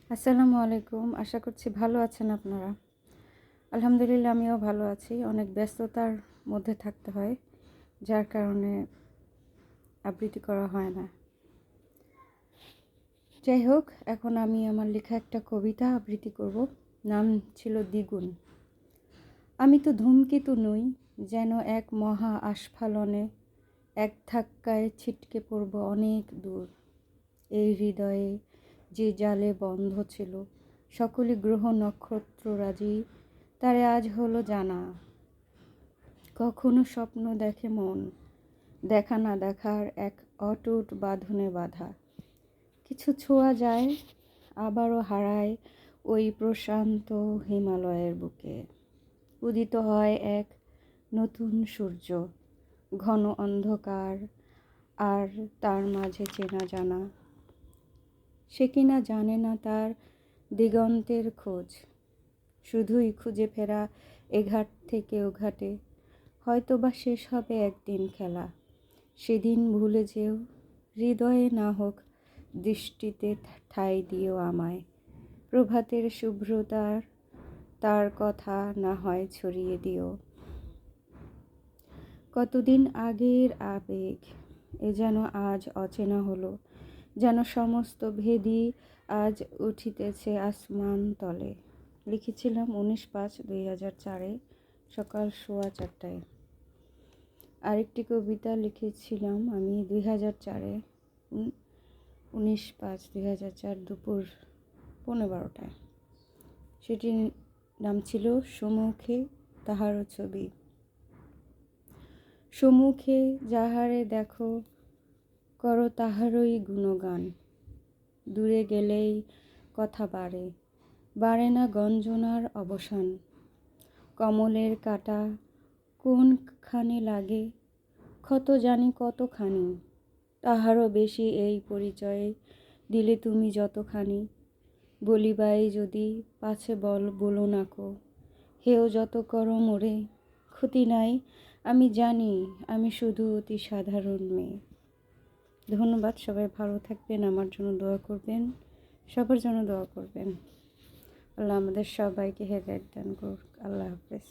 আসসালামু আলাইকুম। আশা করছি ভালো আছেন আপনারা। আলহামদুলিল্লাহ আমিও ভালো আছি। অনেক ব্যস্ততার মধ্যে থাকতে হয়, যার কারণে আবৃত্তি করা হয় না। যাই হোক, এখন আমি আমার লেখা একটা কবিতা আবৃত্তি করব। নাম ছিল দ্বিগুণ। আমি তো ধূমকেতু নই, যেন এক মহা আস্ফালনে এক ধাক্কায় ছিটকে পড়ব অনেক দূর। এই হৃদয়ে যে জালে বন্ধ ছিল সকল গ্রহ নক্ষত্ররাজি, তারে আজ হলো জানা। কখনো স্বপ্ন দেখে মন, দেখা না দেখার এক অটুট বাঁধনে বাঁধা। কিছু ছোঁয়া যায়, আবারও হারায় ওই প্রশান্ত হিমালয়ের বুকে। উদিত হয় এক নতুন সূর্য, ঘন অন্ধকার, আর তার মাঝে চেনা জানা। সে কিনা জানে না তার দিগন্তের খোঁজ, শুধুই খুঁজে ফেরা এঘাট থেকে ওঘাটে। হয়তোবা শেষ হবে একদিন খেলা, সেদিন ভুলে যেও, হৃদয়ে না হোক দৃষ্টিতে ঠাঁই দিও আমায়। প্রভাতের শুভ্রতার তার কথা না হয় ছড়িয়ে দিও। কতদিন আগের আবেগ এ যেন আজ অচেনা হলো, যেন সমস্ত ভেদি আজ উঠিতেছে আসমান তলে। লিখেছিলাম 19/5/2004 সকাল 4:15। আরেকটি কবিতা লিখেছিলাম আমি 2004 19/5/2004 দুপুর 12:15। সেটির নাম ছিল সম্মুখে তাহারও ছবি। সম্মুখে যাহারে দেখো, করো তাহারই গুণগান। দূরে গেলেই কথা বাড়ে, বাড়ে না গঞ্জনার অবসান। কমলের কাঁটা কোনখানে লাগে, ক্ষত জানি কতখানি। তাহারও বেশি এই পরিচয়ে দিলে তুমি যতখানি। বলিবাই যদি পাছে বলো নাকো, হেও যত করো মোরে, ক্ষতি নাই আমি জানি, আমি শুধু অতি সাধারণ মেয়ে। ধন্যবাদ। সবাই ভালো থাকবেন, আমার জন্য দোয়া করবেন, সবার জন্য দোয়া করবেন। আল্লাহ আমাদের সবাইকে হেদায়েত দান করুক। আল্লাহ হাফেজ।